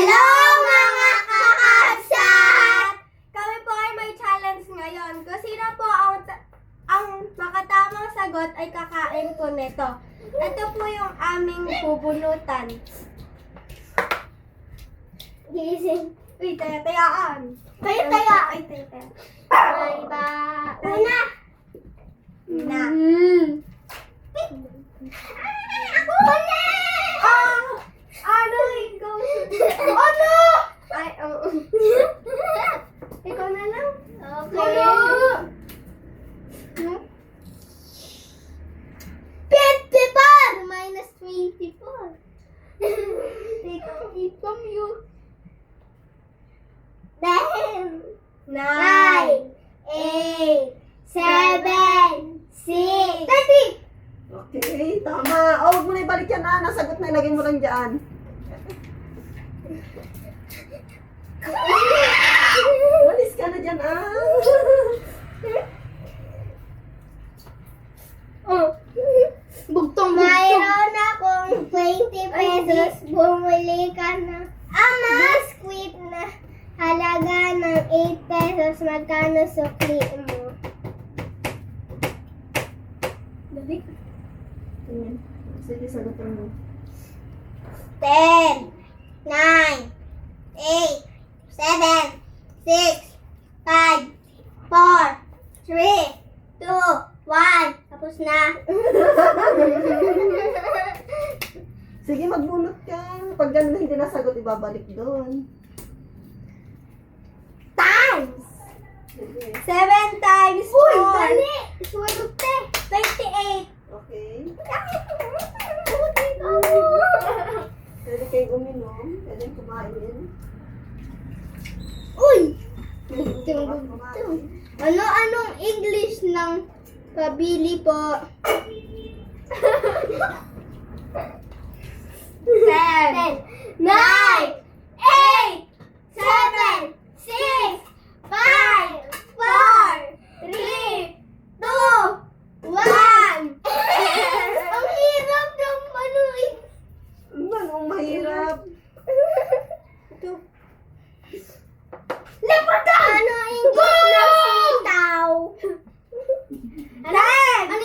Hello mga kakabsat! Kami po ay may challenge ngayon. Kung sino po ang makatamang sagot ay kakain ko nito. Ito po yung aming pubunutan. Gising. Uy, tayaan. Taya. Ay, taya. May ba? Una. Na. Ako na! Ano? Ikaw. Ano? Ay, oo. Ikaw na lang. Okay. Ano? 54 minus 24. Ikaw yun. 10, 9, 8, 7, 6, 30. Okay, tama. Oh, huwag mo na ibalik yan, ah. Nasagot na, ilagay mo lang dyan. Walis ka na dyan, ah. Oh. Bugtong. Mayroon akong 20 pesos. Bumili ka na. Biscuit na halaga ng 8 pesos. Magkano sukli mo? Dali. Tingin. Sige, sagutin mo. 10, 9, 8, 7, 6, 5, 4, 3, 2, 1. Tapos na. Sige, magbunot ka. Pag ganun na hindi nasagot, ibabalik doon. Times. Sige. 7 times 4. Uy, dali. Swerte. 28. Okay. Pwede kayo uminom. Pwede kumain. Uy! Kumain. Anong English ng pabili po? 7, 9, 8, 7, 6, 5, 4, 3, 2, 1. Ang hirap ng manuin. Anong mahirap? Leprechaun! Ano ang English ng sitaw? Ano yan? Ano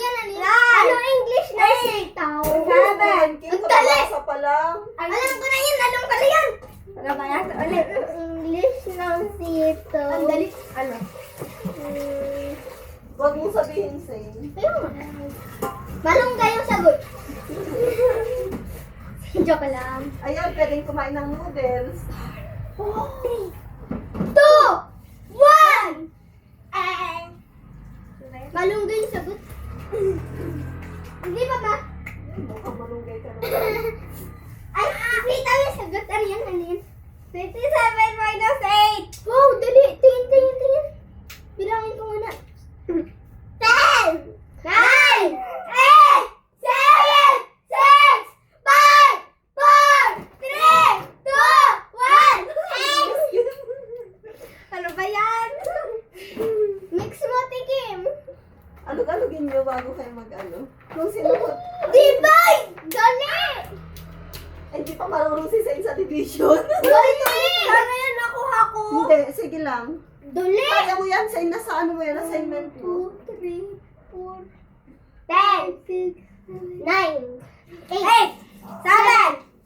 ang English ng sitaw? 7. Kita Ang dali! nabasa pa lang. Alam ko na yan! Alam ko na yan! Nagabasa ulit. English ng sitaw. Ang dali. Ano? Huwag mo sabihin, Zane. Malunggay yung sagot. Joke lang. Ayan, pwedeng kumain ng noodles. 2, 1! Malunggay yung sagot. Hindi ba ba? Mukhang malunggay ka na. Ay, kita yung sagot. Ano yan? 57 minus 8. Wow, dali. Tingin. Bilangin ko muna. 10, 9, 8, 7, 6, 5, 4, 3, 2, 1. X! Ano ba yan? Mix mo, tikim. Alog-alogin nyo bago kayo mag-ano. Kung sino ko, Divide! Dali! hindi pa marunong si Zane sa division. Dali! Sana yan nakuha ko. Hindi, sige lang. Dali! Kaya mo yan, Zane, nasa ano mo yan, assignment 2, mo. 3, 4, 10, 9, 8, 7,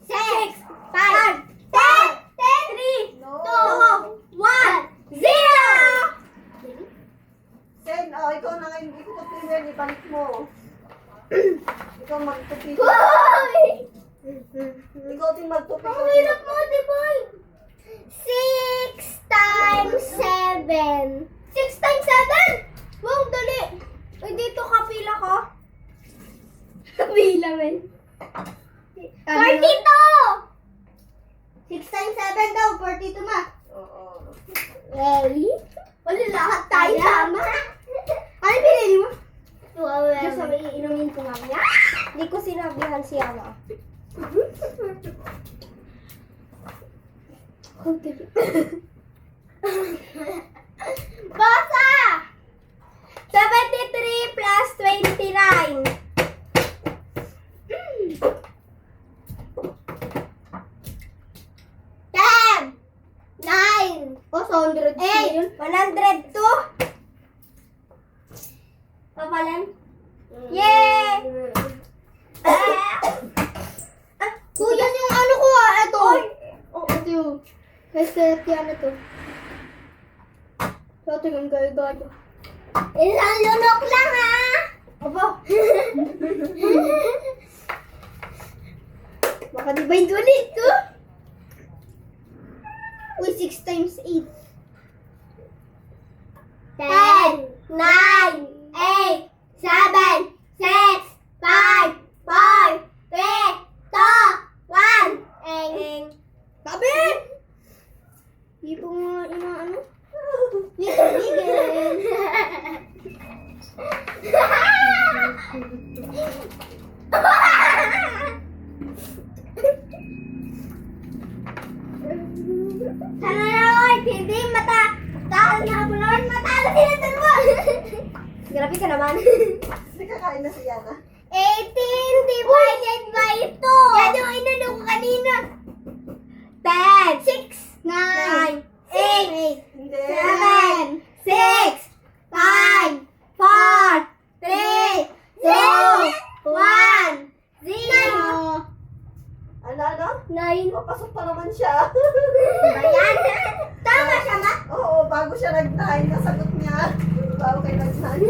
6, 5, 10, 3, 2, 1, 0! Zane, oh, ikaw na ngayon, ikaw ka premier, ibalik mo. Ikaw magtupi. Hoy! Ikaw din magtupi. Ang hirap mo, Diboy! 6 times 7. 6 times 7? Wow, dali! Uy, dito kapila ko. Kapila, men. 42! 6 times 7 daw, 42 ma. Oo. Really? Wala lahat tayo tama. Ano pinili mo? Diyos, may iinumin ko mamaya. Hindi ko sinabihan si Ama. Basa! 73 plus 29. 10! Oh, sa 100 yun. 102. Papalan. Yay! Kuya, yung ano ko ito. Oh, ito yung. Kasi ano to. So, ito yung gaya-gaya. Isang lunok lang, ha? Opo. Baka divide ulit, ko. Uy, 6 times 8. 10, 9, 8, 7, 6, 5, 4, 3, 2, 1. Eng. Sabi! Di po nga inaano. Bigil. Sana naman, hindi mata. Dahil na ako naman matalo sila dalawa. Grabe ka naman. Hindi kakain na si Yana. 18 divided by 2. Yan yung inano ko kanina. 10, 6, 9, 8, Hindi. 7, 6, 5, 4, 3, 2, 1, 0. Ano? 9. Papasok pa naman siya. Ayan. Tama siya ba? Oo, bago siya nag-9, nasagot niya. Bago kayo nag-9.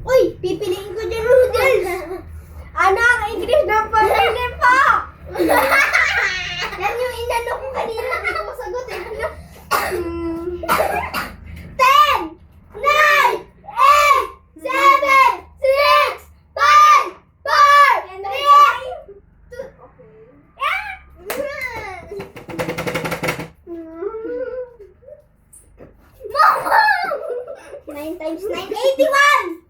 Uy, pipiliin ko dyan noodles. Ano ang English ng pamilya po? Yan yung inano ko kanina. Hindi ko masagot eh. 10, 9, 8, 7, 6, 5, 4, 3, 2, 9 times 9, 81!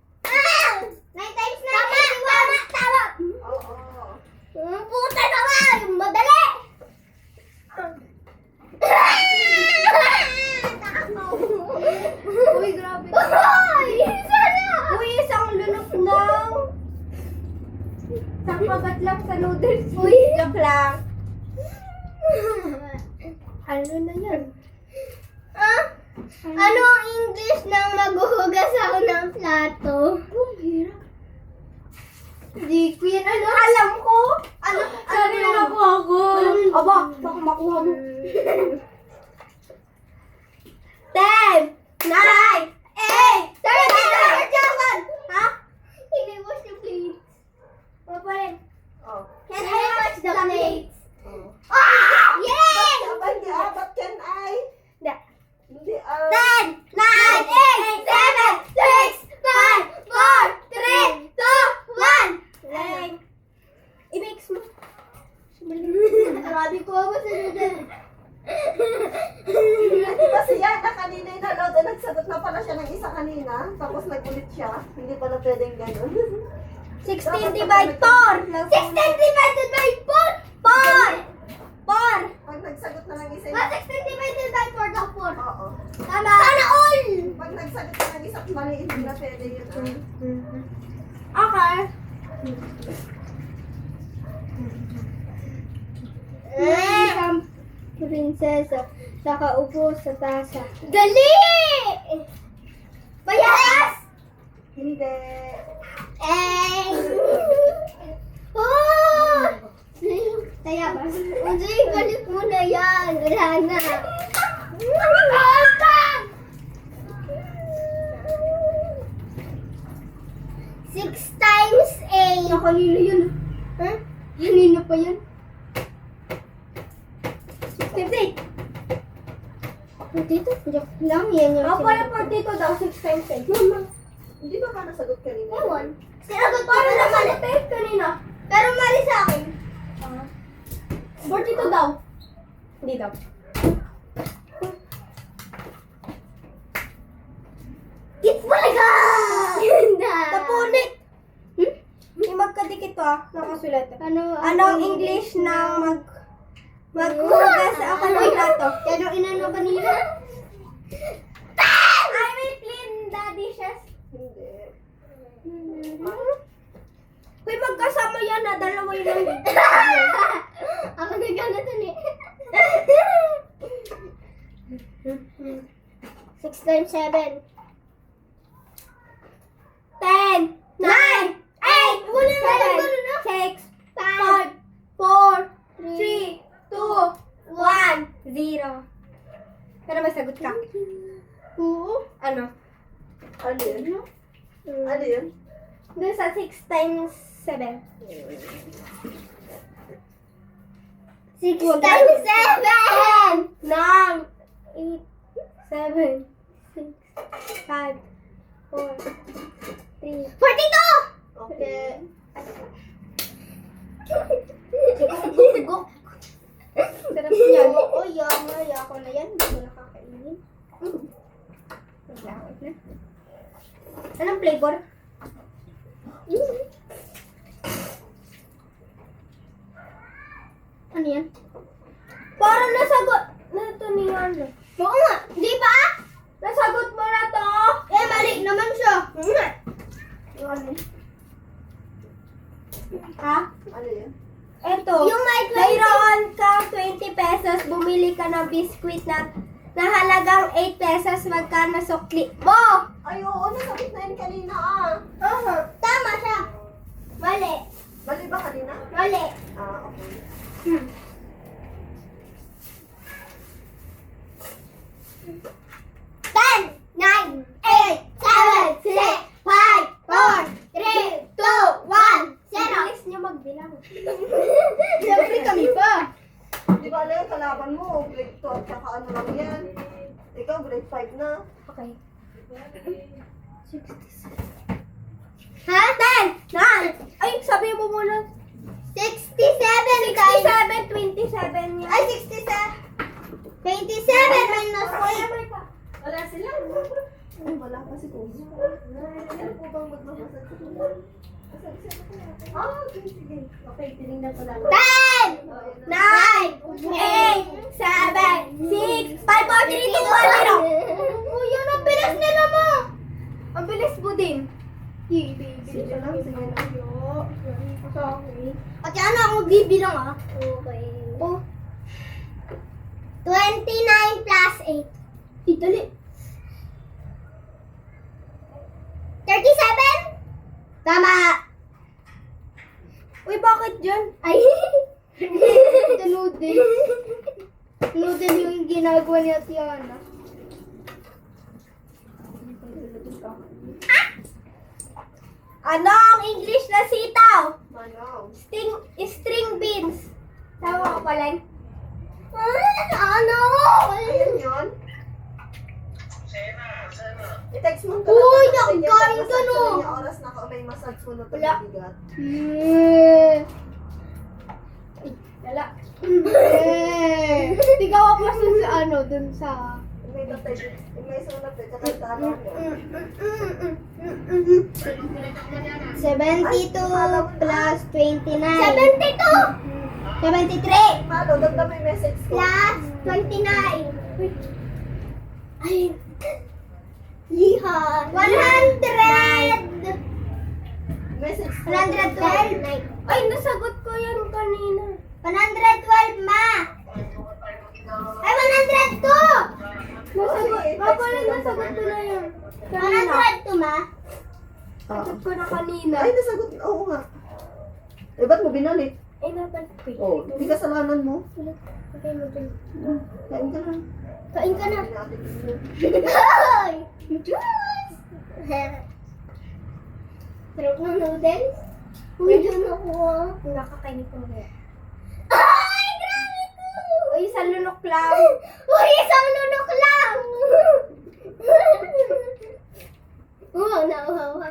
9 times 9, 81! Tama! Oo. Puta naman! Yung madali! Uy, grabe. Uy! Sana! Uy, isang lunok lang. Isang kagat lang sa noodles. Uy! Joke lang. Ano na yan? Ah? Ano ang English ng maghuhugas ako ng plato? Oh, hirap. Hindi ko yan. Ano? Alam ko. Ano? Sabi na ako ako. Aba, baka makuha mo. 10, 9, 8, 7, ha? Can I wash the plates? Ano pa rin? Oh. Can I wash the plates? Oh. Ah! Yay! Hindi, ba't can I? Hindi, 10, 9, 8, 7, 6, 5, 4, 3, 2, 1. I-mix mo. Grabe ko ako sa noodles. Di ba si Yana kanina yung naload, nagsagot na pala siya ng isa kanina, tapos nagulit siya. Hindi pala pwedeng gano'n. 16 divided 4. 16 divided by 4. 4. Pag nagsagot na ng isa, 16 divided by 4 daw 4. oo. Tama. Sana all. Pag nagsagot na ng isa, mali, hindi na pwede yun. Okay. Isang prinsesa nakaupo sa tasa. Dali! Bayas! Hindi. Oh! Kaya ba? Hindi, galit mo na yan. Wala na. Atang! 6 times 8. Nakalilo yun. Ha? Kanino pa yun? 6 times 8. Dito, joke lang yan yung... pala po dito daw, 6 times 8. Mama. Hindi ba ka nasagot kanina? Ewan. Sinagot ko na naman ito kanina. Pero mali sa akin. 42 daw. Hindi daw. Git talaga! Tapunit! Hindi magkadikit to nakasulat. Anong English ng maghugas ako ng plato? Yan yung inano kanina. I will clean the dishes. Hindi. Uy, magkasama yan na dalawa yun lang. Ako na ganito ni. times 7. 10, 9, 8, 7, 6, 5, 4, 3, 2, 1, 0. Pero may sagot ka. Oo. Ano? Ano yun? Ano yun? Doon sa 6 times 7. 6 times 7! 9, 8, 7, 6, 5, 4, 3, 42! Okay. Sarap yan. Oo, yako na yan. Hindi ko nakakainin. Naglaot na. Anong flavor? Ano yan? Parang nasagot na ito ni Ano. Oo nga, di ba? Nasagot mo na to? Eh, mali naman siya. Ha? Ano yun? Eto. Yung may Mayroon ka 20 pesos, bumili ka ng biskwit na halagang 8 pesos, magkano sukli mo? Ay, oo, nasabit na yun kanina ah. Tama siya. Mali. Mali ba kanina? Mali. Ah, okay. Hmm. Ten, nine, eight, seven, six, five, four, three, two, one, zero. Bilis niyo magbilang. Siyempre kami pa. Di ba alam yung kalaban mo? Grade 2 at saka ano lang yan. Ikaw, grade 5 na. Okay. Ha? 10, 9, ay, sabi mo muna. 67 guys. 27 yan. Ay, 67. 27 minus 8. Wala sila. Ay, wala pa si Kuya. Ano po bang magmamasa sa Kuya? Ah, okay, sige. Okay, tinignan ko lang. 10, 9, 8, 7, 6, 5, 4, 3, 2, 1, 0. Kuya, ang bilis nila mo. Ang bilis mo din. Sige lang, sige lang. Ate, ano ako bibilang ah? Okay. Oh, 29 plus 8. idali. 37? Tama. Uy, bakit dyan? Ay. Ito noodle. Noodle yung ginagawa ni Ate Ana. Ano ang English na sitaw? Manaw. String beans. Tama ko pala. Ano? Ayun yun. I-text mo ka Uy, lang. nagkain ka, no? Yung oras na may massage mo na Wala. bigat. Wala. Tigaw ako sa ano, dun sa... May natay, may sulat eh, tsaka talo mo. 72 plus 29. 72! 73 Halo, dagdag may message ko. plus 29. Ay. Yihan. 100! Message ko. 112. Ay, nasagot ko yan kanina. 112, ma! Ay, 102! Nasagot. sige, Nga pala, nasagot ko na yun. Kanina. 102, ma? Nasagot ko na kanina. Ay, nasagot. Oo nga. Eh, ba't mo binalik? Ay, nabalit ko yun. Oo, hindi kasalanan mo. Okay, mo dun. Kain ka lang. Kain ka na. Kain natin yun. Ay! Juice! Sarap ng noodles? Uy, dyan ako ah. Nakakainip ko na. Ay, grabe ko! Uy, sa lunok lang. Uy, isang lunok lang! Oh, nauhawa.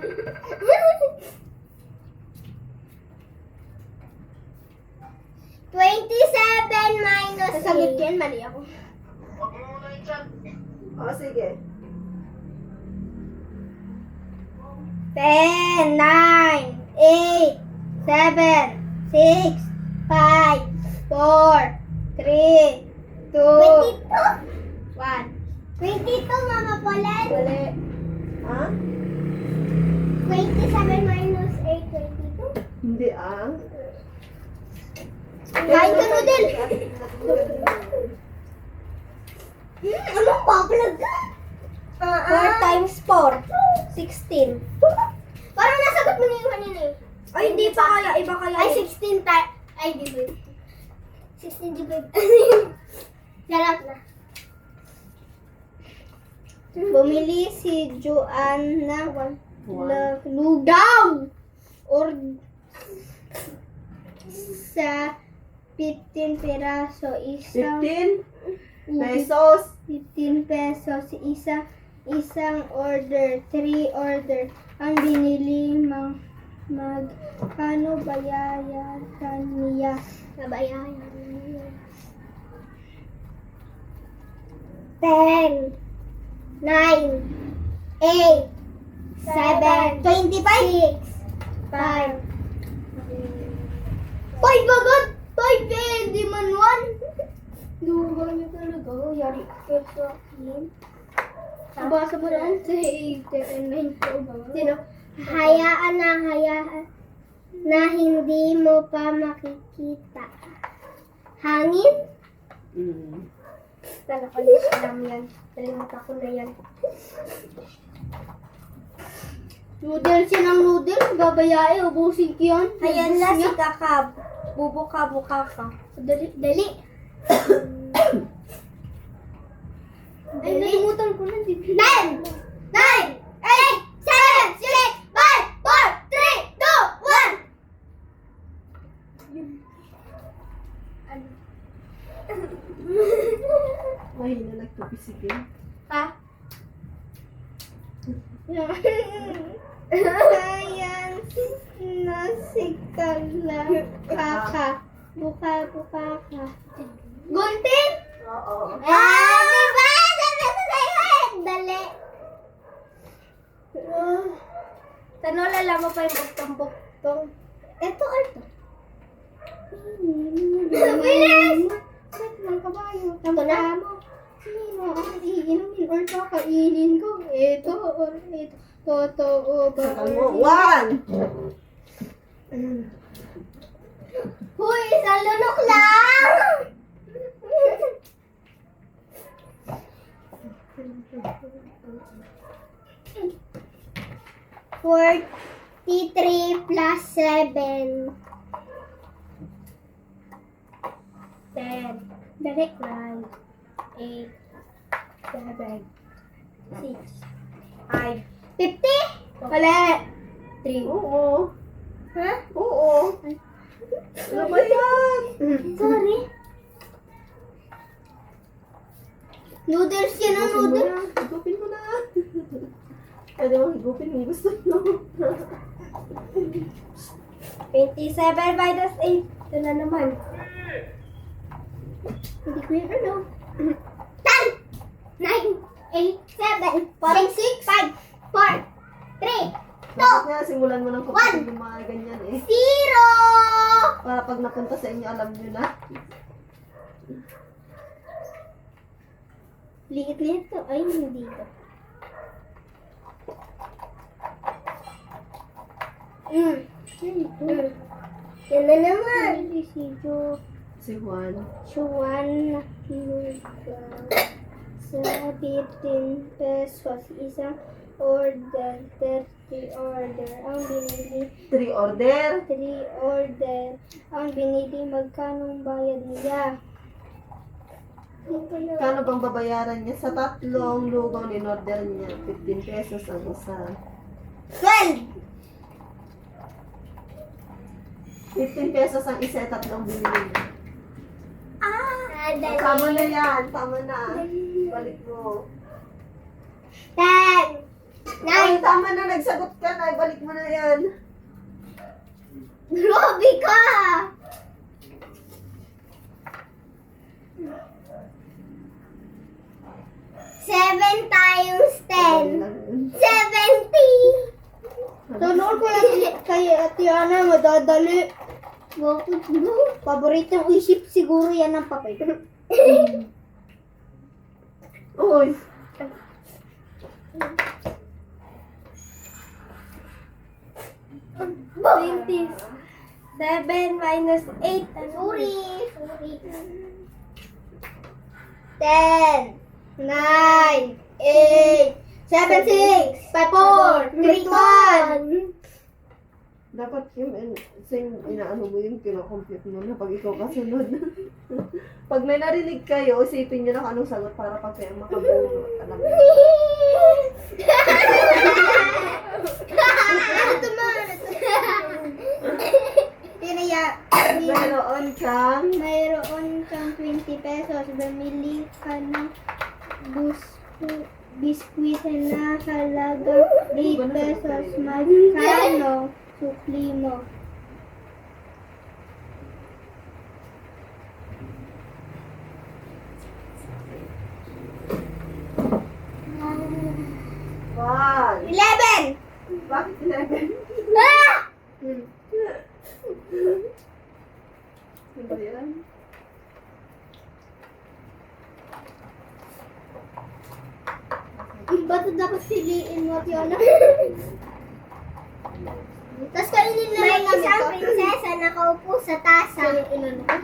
27 minus Sasagot 8. yan, mali ako. Oo, sige. 10, 9, 8, 7, 6, 5, 4, 3, 2, 1. 22, Mama Polen. Mali. Ha? 27 minus 8, 22. Hindi ah. Kain ka noodle. Anong babalag ka? 4 times 4. 16. Parang nasagot mo na yung kanina eh. Ay, hindi pa kaya. Iba kaya. Ay, yun. 16 Ay, di ba? 16 di ba? Sarap na. Bumili si Joanna lugaw or sa 15 peraso isang 15 pesos. 15 pesos isang order 3 order ang binili magkano bayaran niya nabayaran niya 10 9 8 7 25 6 5 agad! 5 eh! Di man 1! Lugaw niyo talaga. Yari ka sa akin. Nabasa mo lang sa 8 ko ba? Sino? Hayaan na hindi mo pa makikita. Hangin? Talapalis lang yan. Nalimutan ko na yan. Noodles yan ang noodles. Babayae, ubusin ko yan. Ayan na si Kakab. Bubuka-buka ka. Dali. Dali. Ay, nalimutan ko na. 10! 9! 8! 7! 6! 5! 4! 3! 2! 1! Ay, na nagtupisigin. Ha? Ayan na si Kaka. Buka-buka ka. Gunting? Oo. Diba? Sabi ko sa'yo eh. Dali. Tanong lala mo pa yung buktong-buktong. Ito. Bilis! Ba't ng kabayo? Tama mo. Sino ang iinumin or kakainin ko? Ito or ito. Totoo ba? Sakal mo. 1! Huy, isang lunok lang! 43 plus 7. 10, Dali. 9, 8, 7, 6, 5, 50? Mali! 3. Oo. Ha? Oo. Ano ba yan? Sorry. Noodles yan ang noodles. Higupin ko na. Pwede mo higupin kung gusto nyo. 27 minus 8. Ito na naman. Hindi ko yun ano. 10, 9, 8, 7, 6, 5, 4, 3, Bakit nga simulan mo ng kapatid yung mga ganyan eh. 0! Para pag napunta sa inyo, alam nyo na. Liit nito. Ay, hindi ko. Yan na naman. Si Juan. Juan sa 15 pesos. Isang order. 30 order. Ang binili. 3 order. 3 order. Ang binili. Magkano bayad niya? Kano bang babayaran niya sa tatlong lugaw in order niya? 15 pesos ang isa. 12! 15 pesos ang isa at tatlong binili niya. Dali. Tama na yan. Tama na. Balik mo. 10! Ay, tama na. Nagsagot ka na. Balik mo na yan. Grabe ka! 7 times 10. 70! Tanong ko yan kay Tiana, madadali. Bakit mo? Paboritong isip siguro yan ng papel. Uy. Twenty. 7 minus 8. Sorry. 10, 9, 8, 7, 6, 5, 4, 3, 2, 1. Dapat yung inaano mo yun, kinocompute mo na pag ikaw kasunod. Pag may narinig kayo, isipin nyo na kung anong sagot para pag kayo makabunot. Alam mo. Mayroon kang 20 pesos. Bumili ka ng biskwit na halaga 8 pesos. Magkano sukli mo? One. 11! Bakit 11? Ah! Ano ba yan? Ba't dapat piliin mo, Tiana? Tapos kainin na lang namin isang to. prinsesa nakaupo sa tasa. Inano ko?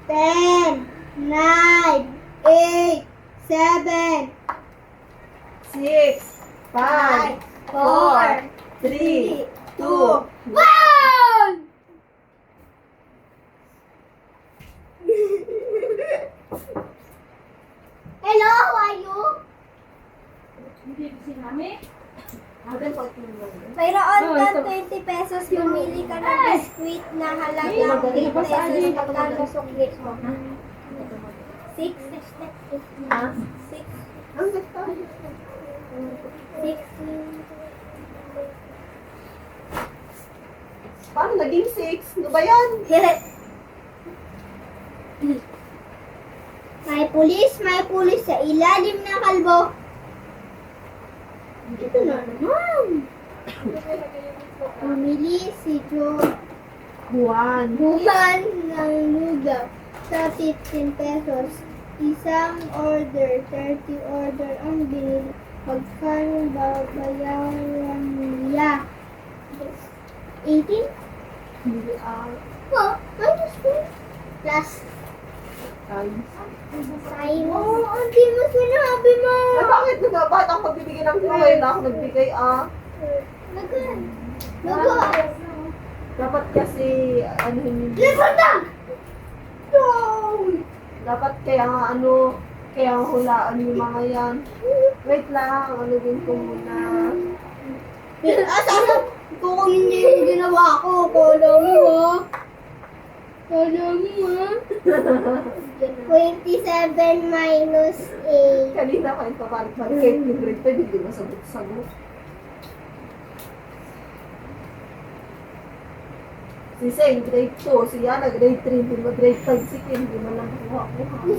Ten, 9, 8, 7, 6, 5, 4, 3, 2, 1! Hello, how are you? Adan pag tinulong. Mayroon ka 20 pesos, bumili ka ng biskwit na halagang 8 pesos. Magkano sukli mo? 6? Ha? 6? Ang gasta. 6? Paano naging 6? Ano ba yan? May pulis sa ilalim ng kalbo. Ito na naman. Pumili si Joe Juan. Buman ng lugaw sa 15 pesos. Isang order, 30 order ang binili. Magkano babayaran niya? 18? Hindi Oh, minus 2. Plus. times. Oo, hindi mo sinabi mo. Eh, bakit nagbabat ang pagbibigay ng buhay na ako nagbigay Lugo. Dapat kasi, ano hindi. Lipatang! No! Dapat kaya nga kaya nga hulaan yung mga yan. Wait lang, ano din ko muna. Sana kukunin niya yung ginawa ko. Kala mo ha. Kala mo ha. 27 minus 8. Kanina kayo papalit-palit kahit yung grade 5, hindi masagot-sagot. Si Seng, grade 2. Si Yana, grade 3. Hindi mo grade 5. Si Kim, hindi mo lang kuha-kuha. 10,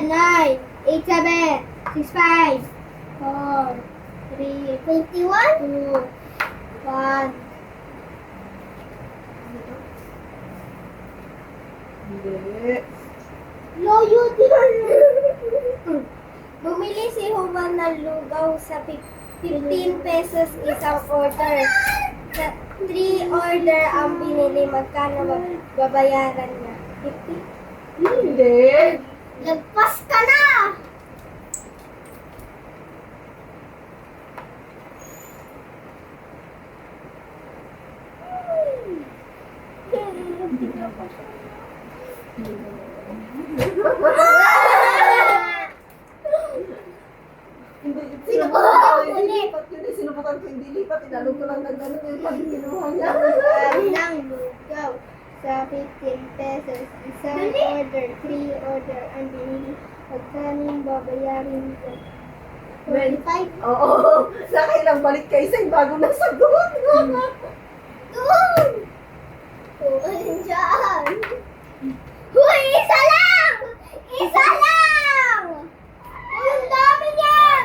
9, 8, 7, 6, 5, 4, 3, 21, 2, 1. Hindi. Loyo din. Bumili si Juan ng lugaw sa 15 pesos isang order. Sa 3 order ang binili, magkano babayaran niya? 50? Hindi. Lagpas ka na! Hindi. Sinubukan ko Hindi lipat yun eh. Sinubukan ko hindi lipat. Inalog ko lang ng gano'n yung pag kinuha niya. Ng lugaw sa 15 pesos. Isang order, 3 order ang binili. Magkano babayarin ko? 25. Oo. Nakailang balik kay Seng bago nasagot. Doon! Doon dyan! Huy! Isa lang! Isa lang! Ang dami niyan!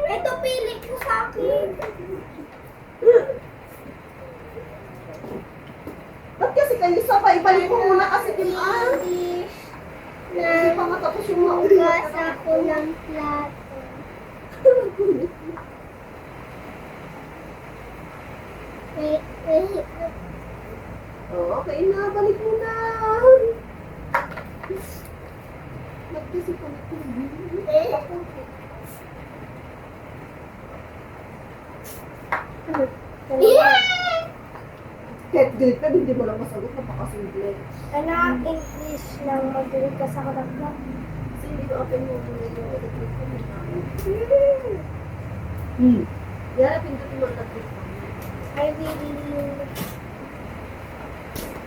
Ito pilit ko sa akin. Ba't kasi kayo sabay? Balik mo muna kasi timaan. English Hindi pa na matapos yung maugas. ugas ako ng plato. Oh, okay na. Balik mo na. Ba't kasi kahit grade ka, hindi mo lang masagot. Napakasimple. Anak, English lang mag-read ka sa harap lang. Kasi hindi ko open mo muna yung electric ko. Yan, pindutin mo ang electric ko. I will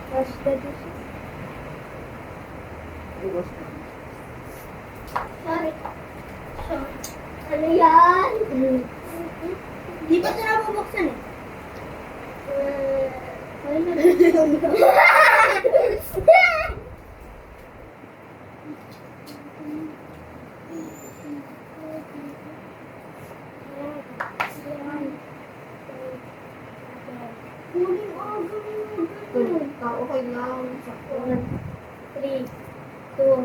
wash the dishes. Iwas ka. Sorry. Ano yan? Di ba ito nabubuksan eh? Ano na? Okay lang. Sakto. 3, 2,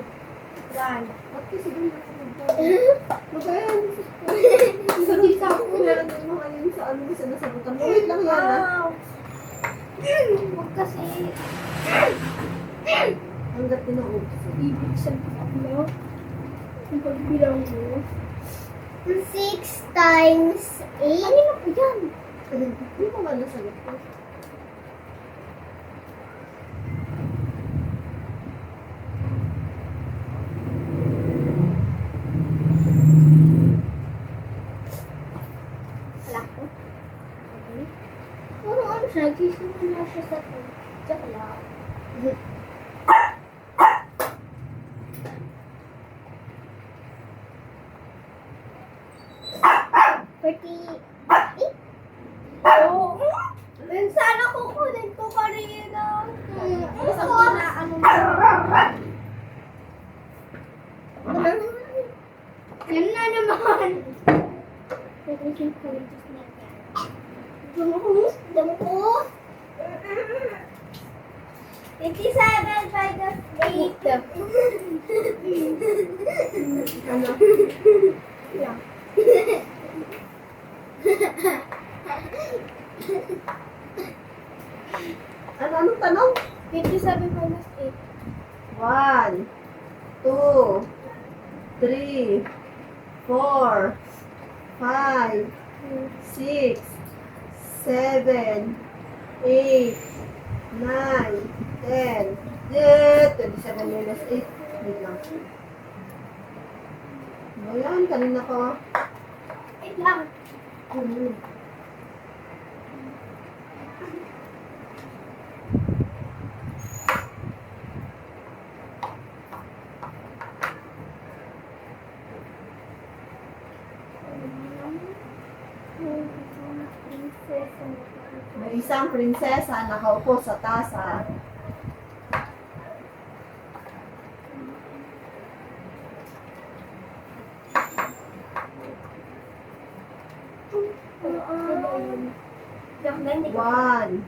1. Ba't kasi doon magayon? Sakto. Meron din mo ngayon sa ano mo sinasagutan. Wait lang yan ah. Huwag kasi Hanggat pinaubos. ibig sabihin mo. Ang pagbilang mo. 6 times 8? Kanina po yan. Hindi mo man nasagot ko. Wala ko. Okay. Puro ano siya, gising na siya sa Tsaka lang. 48? Oo. Then sana kukunin ko kanina. Gusto ko na ano Yan na naman. Damo ko. 57 minus 8. Ano? Yeah. Anong tanong? 57 minus 8. 1, 2, 3, 4, 5, 6, 7, 8, 9, 10. 27 minus 8. Wait lang. Ayan, kanina ka. Wait lang. Hmm. May isang prinsesa nakaupo sa tasa. One,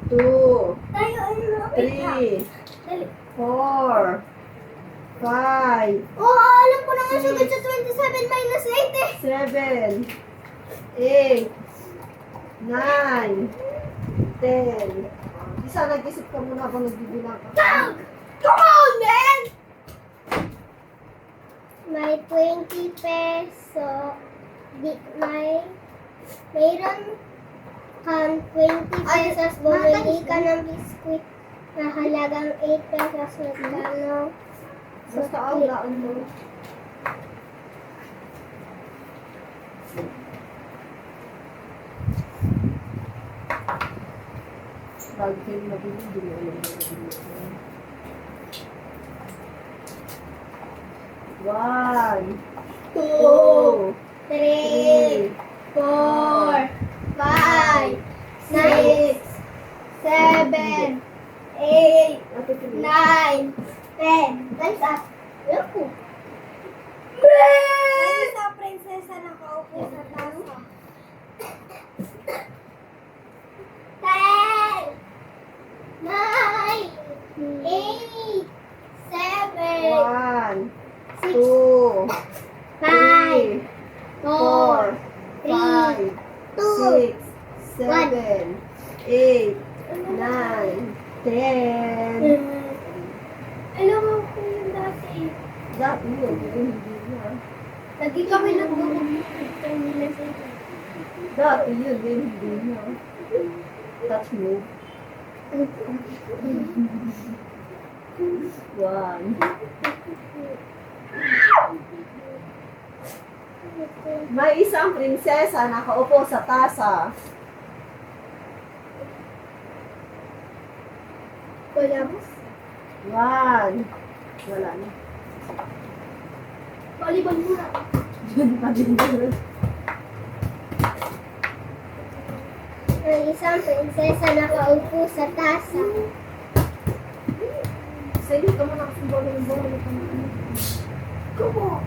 two, Tayo ano? three, Dali. 4, 5, Oo, alam ko na nga sagot sa 27 minus 8 eh. 7, 8, 9, 10. Isa, nag-isip ka muna habang nagbibilang ka. Come on, man! May 20 peso. Mayroon kang 20 pesos. Bumili ka ng biskuit na halagang 8 pesos. Magkano? Basta aulaan mo. Bago kayo nabili, hindi mo alam na nabili ko. 1, 2, 3, 4, 5, 6, 7, 8, 9, 10. Time's up. Alam ko. May isang prinsesa nakaupo sa tasa. 10, 9, 8, 7, 1, 2, 3, 4, 5, 6, 7, 8, 9, 10. Alam mo ko yung dati. Dati yun, hindi na. Lagi kami nag-computer nila sa Dati yun, hindi na. Touch mo. 1. May isang prinsesa nakaupo sa tasa. Wala mo? 1. Wala na. Volleyball muna. Yun pa din yun. Ang isang prinsesa nakaupo sa tasa. Sige, ka mo nakasimbolo yung bola. Kumo.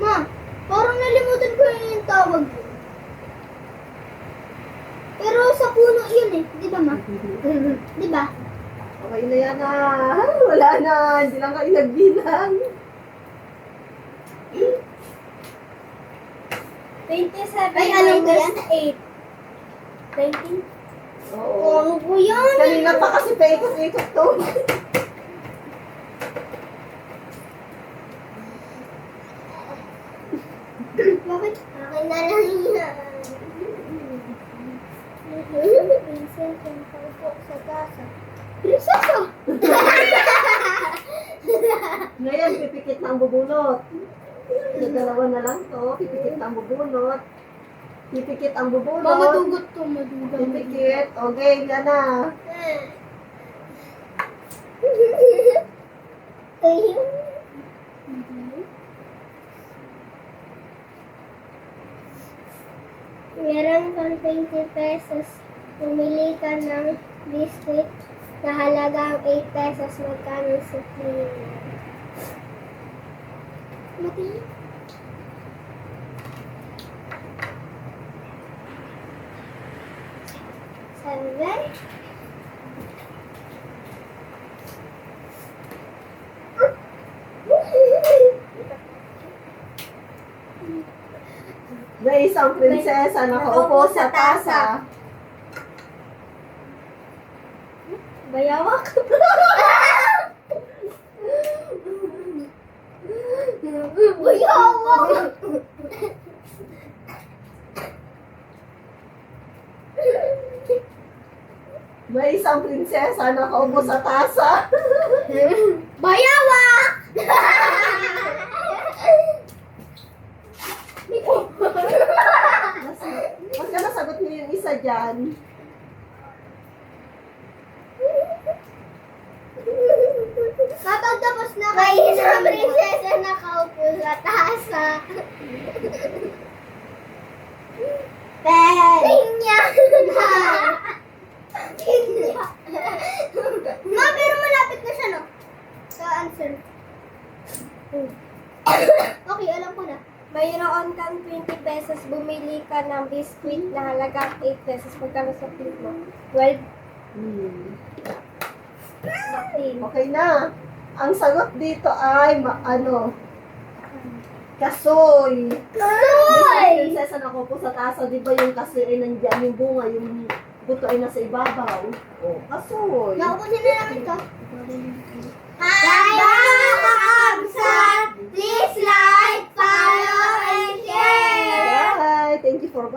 Ma, parang nalimutan ko yung tawag. Pero sa puno yun eh. Di ba, ma? Di ba? Okay na yan ah. Wala na. Hindi lang kayo nagbilang. 27 Ay, alam ko minus yan. 8. 19? Oo. Oo ko yan. Kanina pa kasi paikot-ikot to. Bakit? Akin na lang yan. Prinsesa nakaupo sa tasa. Prinsesa! Ngayon, pipikit na ang bubunot. Dalawa na lang to. Pipikit na ang bubunot. Pipikit ang bubunot. Mamadugot to, madugot. Pipikit. Okay, yan na. Meron kang 20 pesos. Pumili ka ng biscuit na halagang 8 pesos. Magkano sa Mati? Seven? May isang prinsesa nakaupo sa tasa. Bayawak? Bayawak! May isang prinsesa nakaupo sa tasa. Bayawak! Pagka nasagot niyo yung isa dyan, Kapag tapos na kayo sa prinsesa nakaupo sa tasa. Pinya! Pinya! Ma, pero malapit na siya, no? Sa answer. Okay, alam ko na. Mayroon kang 20 pesos, bumili ka ng biscuit na halagang 8 pesos. Magkano sa flip mo? 12? 16. okay na. Ang sagot dito ay, kasoy. May prinsesa nakaupo sa tasa, di ba yung kasoy ay nandiyan, yung bunga, yung buto ay nasa ibabaw. Oh, kasoy. Naupusin na namin to. Hi, mga kabsat! Please like, follow, and share! Bye! Thank you for